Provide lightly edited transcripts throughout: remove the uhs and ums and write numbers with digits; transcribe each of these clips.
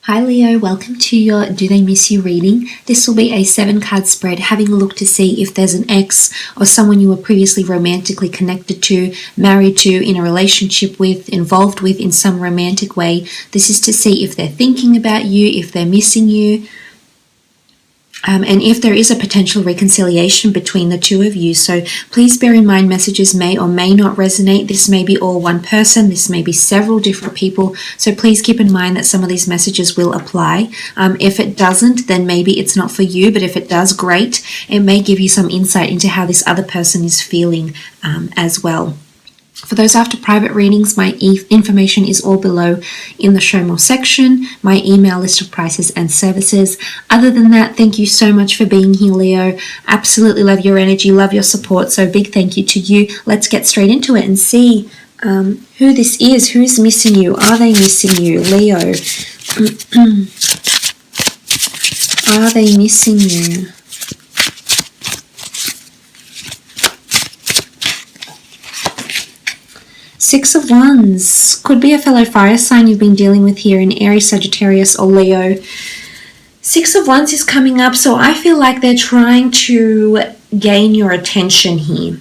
Hi Leo, welcome to your Do They Miss You reading. This will be a 7-card spread, having a look to see if there's an ex or someone you were previously romantically connected to, married to, in a relationship with, involved with in some romantic way. This is to see if they're thinking about you, if they're missing you, and if there is a potential reconciliation between the two of you. So please bear in mind messages may or may not resonate. This may be all one person. This may be several different people. So please keep in mind that some of these messages will apply. If it doesn't, then maybe it's not for you. But if it does, great. It may give you some insight into how this other person is feeling as well. For those after private readings, my information is all below in the show more section, my email list of prices and services. Other than that, thank you so much for being here, Leo. Absolutely love your energy, love your support. So big thank you to you. Let's get straight into it and see who this is. Who's missing you? Are they missing you, Leo? Are they missing you? Six of Wands. Could be a fellow fire sign you've been dealing with here in Aries, Sagittarius, or Leo. Six of Wands is coming up, so I feel like they're trying to gain your attention here.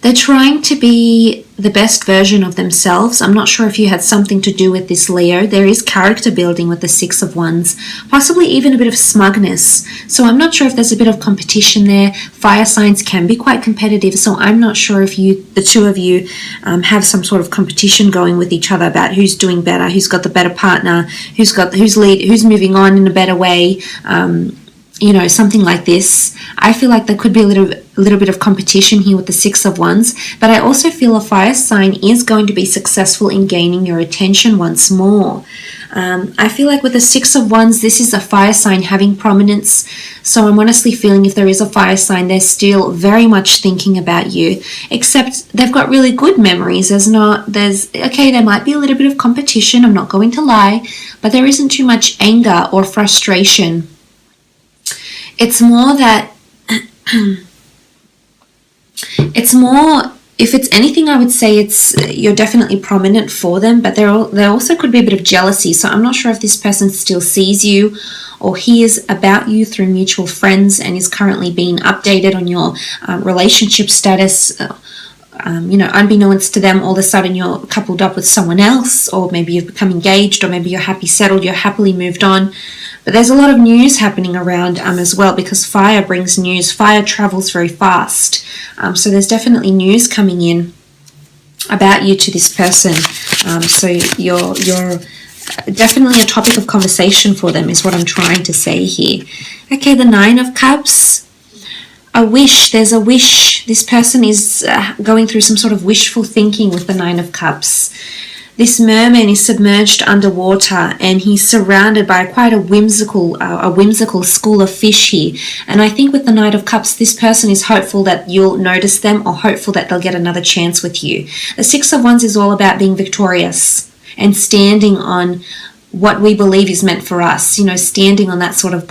They're trying to be the best version of themselves. I'm not sure if you had something to do with this, Leo. There is character building with the Six of Wands, possibly even a bit of smugness. So I'm not sure if there's a bit of competition there. Fire signs can be quite competitive, so I'm not sure if the two of you have some sort of competition going with each other about who's doing better, who's got the better partner, who's moving on in a better way. Something like this. I feel like there could be a little bit of competition here with the Six of Wands, but I also feel a fire sign is going to be successful in gaining your attention once more. I feel like with the Six of Wands, this is a fire sign having prominence, so I'm honestly feeling if there is a fire sign, they're still very much thinking about you, except they've got really good memories. There might be a little bit of competition, I'm not going to lie, but there isn't too much anger or frustration. It's more that, if it's anything, I would say you're definitely prominent for them, but there also could be a bit of jealousy. So I'm not sure if this person still sees you or hears about you through mutual friends and is currently being updated on your relationship status. Unbeknownst to them, all of a sudden you're coupled up with someone else, or maybe you've become engaged, or maybe you're happy settled, you're happily moved on. But there's a lot of news happening around as well, because fire brings news. Fire travels very fast. So there's definitely news coming in about you to this person. So you're definitely a topic of conversation for them is what I'm trying to say here. Okay, the Nine of Cups. A wish. There's a wish. This person is going through some sort of wishful thinking with the Nine of Cups. This merman is submerged underwater and he's surrounded by quite a whimsical school of fish here. And I think with the Knight of Cups, this person is hopeful that you'll notice them or hopeful that they'll get another chance with you. The Six of Wands is all about being victorious and standing on what we believe is meant for us, standing on that sort of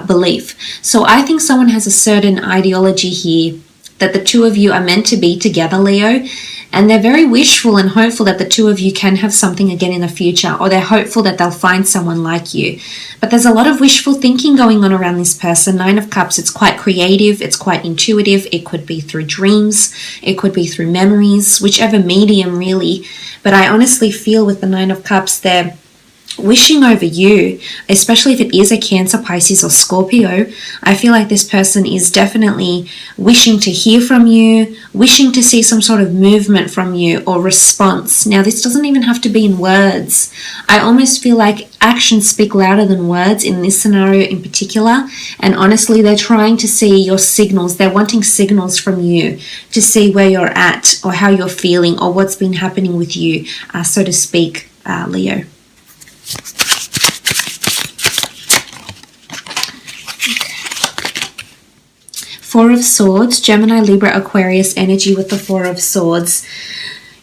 belief. So I think someone has a certain ideology here that the two of you are meant to be together, Leo, and they're very wishful and hopeful that the two of you can have something again in the future, or they're hopeful that they'll find someone like you. But there's a lot of wishful thinking going on around this person. Nine of Cups, it's quite creative, it's quite intuitive. It could be through dreams, it could be through memories, whichever medium really. But I honestly feel with the Nine of Cups, they're wishing over you, especially if it is a Cancer, Pisces, or Scorpio. I feel like this person is definitely wishing to hear from you, wishing to see some sort of movement from you or response. Now, this doesn't even have to be in words. I almost feel like actions speak louder than words in this scenario in particular. And honestly, they're trying to see your signals. They're wanting signals from you to see where you're at or how you're feeling or what's been happening with you, so to speak, Leo. Four of Swords, Gemini, Libra, Aquarius energy with the Four of Swords.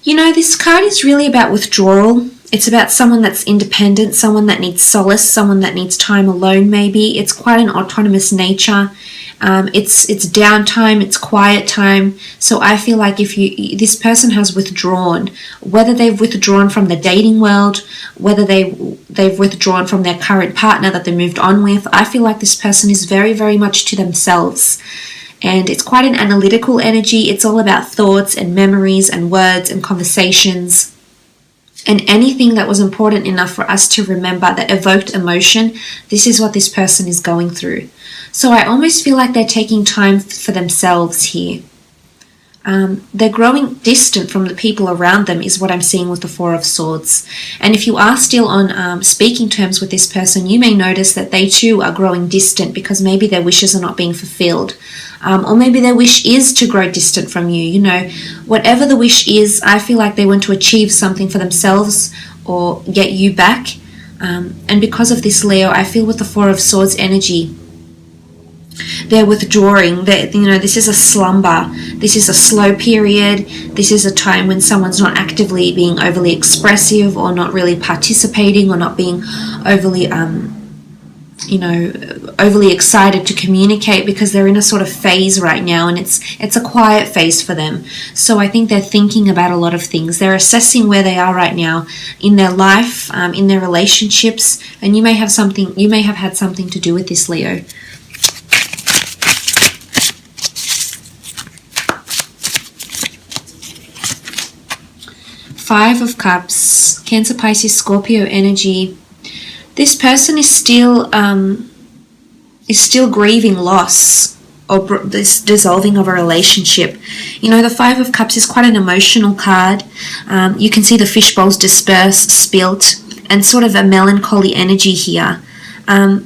This card is really about withdrawal. It's about someone that's independent, someone that needs solace, someone that needs time alone maybe. It's quite an autonomous nature. It's downtime, it's quiet time. So I feel like if this person has withdrawn, whether they've withdrawn from the dating world, whether they've withdrawn from their current partner that they moved on with, I feel like this person is very, very much to themselves. And it's quite an analytical energy. It's all about thoughts and memories and words and conversations. And anything that was important enough for us to remember that evoked emotion, this is what this person is going through. So I almost feel like they're taking time for themselves here. They're growing distant from the people around them is what I'm seeing with the Four of Swords. And if you are still on speaking terms with this person, you may notice that they too are growing distant because maybe their wishes are not being fulfilled. Or maybe their wish is to grow distant from you. You know, whatever the wish is, I feel like they want to achieve something for themselves or get you back. And because of this, Leo, I feel with the Four of Swords energy, they're withdrawing. This is a slumber. This is a slow period. This is a time when someone's not actively being overly expressive or not really participating or not being overly, overly excited to communicate because they're in a sort of phase right now, and it's a quiet phase for them. So I think they're thinking about a lot of things. They're assessing where they are right now in their life, in their relationships, and you may have had something to do with this, Leo. Five of Cups, Cancer, Pisces, Scorpio energy. This person is still grieving loss or this dissolving of a relationship. You know, the Five of Cups is quite an emotional card. You can see the fish bowls dispersed, spilt, and sort of a melancholy energy here. I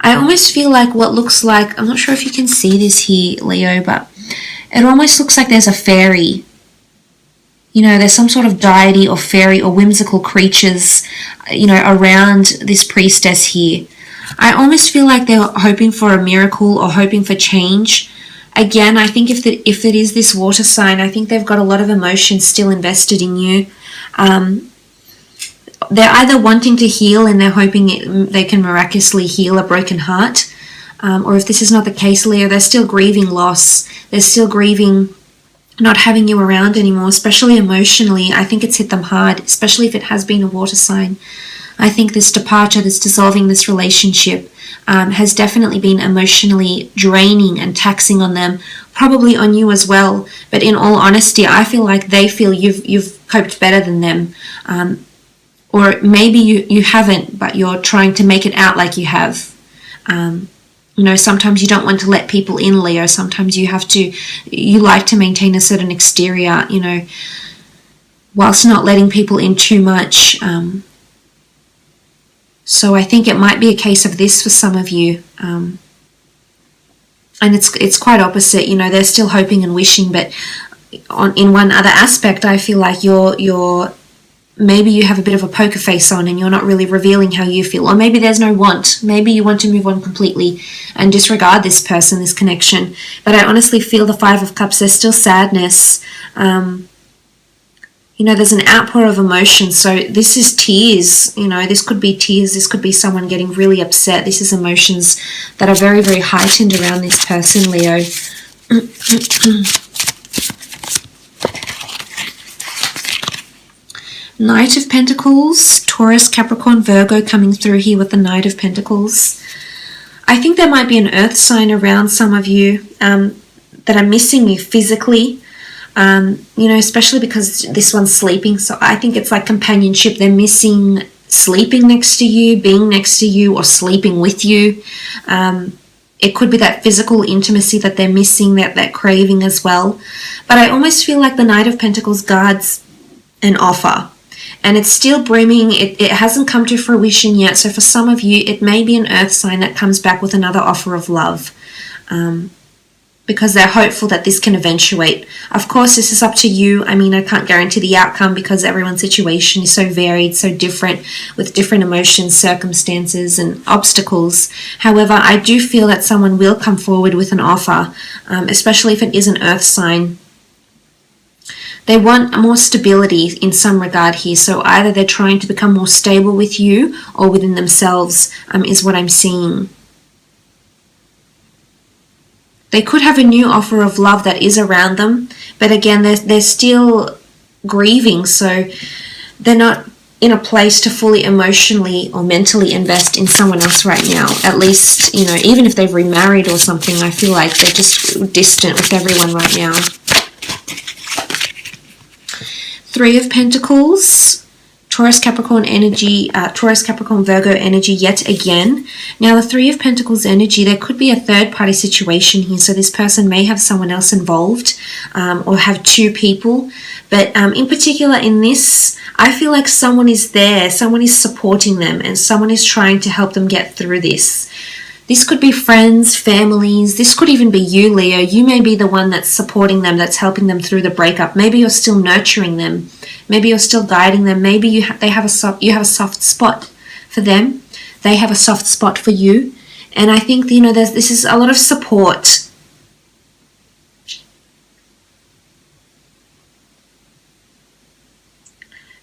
almost feel like what looks like, I'm not sure if you can see this here, Leo, but it almost looks like there's a fairy. You know, there's some sort of deity or fairy or whimsical creatures, around this priestess here. I almost feel like they're hoping for a miracle or hoping for change. Again, I think if it is this water sign, I think they've got a lot of emotion still invested in you. They're either wanting to heal and they're hoping they can miraculously heal a broken heart. Or if this is not the case, Leo, they're still grieving loss. They're still grieving not having you around anymore, especially emotionally. I think it's hit them hard, especially if it has been a water sign. I think this departure, this dissolving this relationship has definitely been emotionally draining and taxing on them, probably on you as well. But in all honesty, I feel like they feel you've coped better than them. Or maybe you haven't, but you're trying to make it out like you have. Sometimes you don't want to let people in, Leo. Sometimes you like to maintain a certain exterior, whilst not letting people in too much. So I think it might be a case of this for some of you. And it's quite opposite, they're still hoping and wishing, but in one other aspect, I feel like maybe you have a bit of a poker face on and you're not really revealing how you feel. Or maybe there's no want. Maybe you want to move on completely and disregard this person, this connection. But I honestly feel the Five of Cups, there's still sadness. There's an outpour of emotion. So this is tears. This could be tears. This could be someone getting really upset. This is emotions that are very, very heightened around this person, Leo. Knight of Pentacles, Taurus, Capricorn, Virgo coming through here with the Knight of Pentacles. I think there might be an earth sign around some of you that are missing you physically, especially because this one's sleeping. So I think it's like companionship. They're missing sleeping next to you, being next to you, or sleeping with you. It could be that physical intimacy that they're missing, that craving as well. But I almost feel like the Knight of Pentacles guards an offer. And it's still brimming. It hasn't come to fruition yet. So for some of you, it may be an earth sign that comes back with another offer of love. Because they're hopeful that this can eventuate. Of course, this is up to you. I can't guarantee the outcome because everyone's situation is so varied, so different, with different emotions, circumstances, and obstacles. However, I do feel that someone will come forward with an offer, especially if it is an earth sign. They want more stability in some regard here. So either they're trying to become more stable with you or within themselves, is what I'm seeing. They could have a new offer of love that is around them, but again, they're still grieving, so they're not in a place to fully emotionally or mentally invest in someone else right now. At least, you know, even if they've remarried or something, I feel like they're just distant with everyone right now. Three of Pentacles, Taurus, Capricorn energy, Taurus, Capricorn, Virgo energy yet again. Now, the Three of Pentacles energy, there could be a third-party situation here. So this person may have someone else involved or have two people. But in particular in this, I feel like someone is there, someone is supporting them, and someone is trying to help them get through this. This could be friends, families. This could even be you, Leo. You may be the one that's supporting them, that's helping them through the breakup. Maybe you're still nurturing them. Maybe you're still guiding them. Maybe you have a soft spot for them. They have a soft spot for you. And I think, you know, this is a lot of support.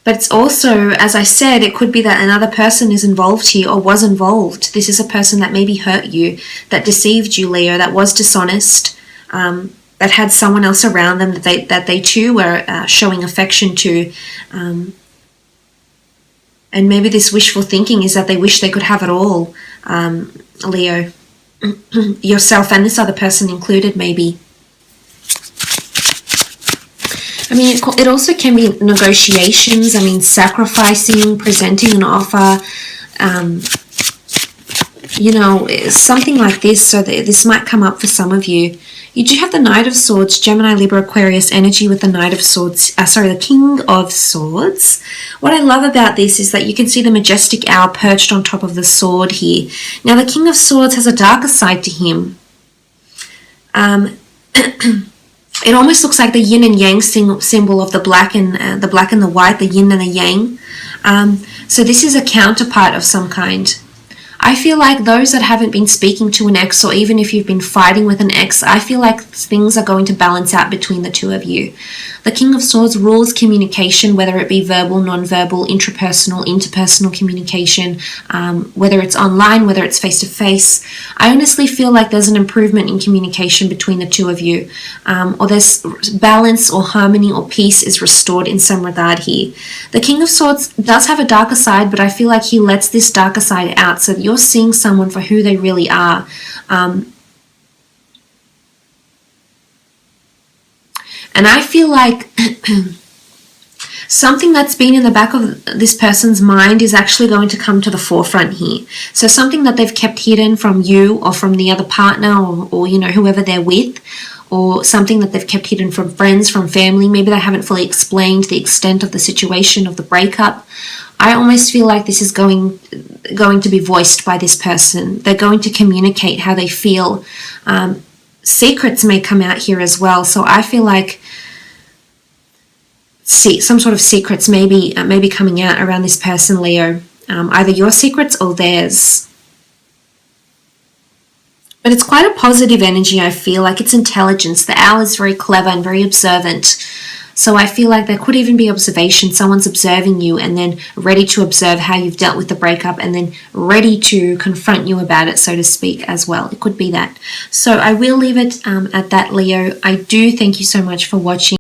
But it's also, as I said, it could be that another person is involved here or was involved. This is a person that maybe hurt you, that deceived you, Leo, that was dishonest, that had someone else around them that they too were showing affection to. And maybe this wishful thinking is that they wish they could have it all, Leo. Yourself and this other person included, maybe. I mean, it also can be negotiations. I mean, sacrificing, presenting an offer, you know, something like this. So this might come up for some of you. You do have the Knight of Swords, Gemini, Libra, Aquarius energy with the Knight of Swords, the King of Swords. What I love about this is that you can see the majestic owl perched on top of the sword here. Now, the King of Swords has a darker side to him. It almost looks like the yin and yang symbol of the black and the white, the yin and the yang. So this is a counterpart of some kind. I feel like those that haven't been speaking to an ex, or even if you've been fighting with an ex, I feel like things are going to balance out between the two of you. The King of Swords rules communication, whether it be verbal, non-verbal, intrapersonal, interpersonal communication, whether it's online, whether it's face-to-face. I honestly feel like there's an improvement in communication between the two of you, or there's balance or harmony or peace is restored in some regard here. The King of Swords does have a darker side, but I feel like he lets this darker side out, so that you're seeing someone for who they really are. And I feel like something that's been in the back of this person's mind is actually going to come to the forefront here. So something that they've kept hidden from you or from the other partner or you know, whoever they're with, or something that they've kept hidden from friends, from family. Maybe they haven't fully explained the extent of the situation of the breakup. I almost feel like this is going to be voiced by this person. They're going to communicate how they feel. Secrets may come out here as well. So I feel like some sort of secrets may be coming out around this person, Leo. Either your secrets or theirs. But it's quite a positive energy, I feel like. It's intelligence. The owl is very clever and very observant. So I feel like there could even be observation. Someone's observing you and then ready to observe how you've dealt with the breakup and then ready to confront you about it, so to speak, as well. It could be that. So I will leave it at that, Leo. I do thank you so much for watching.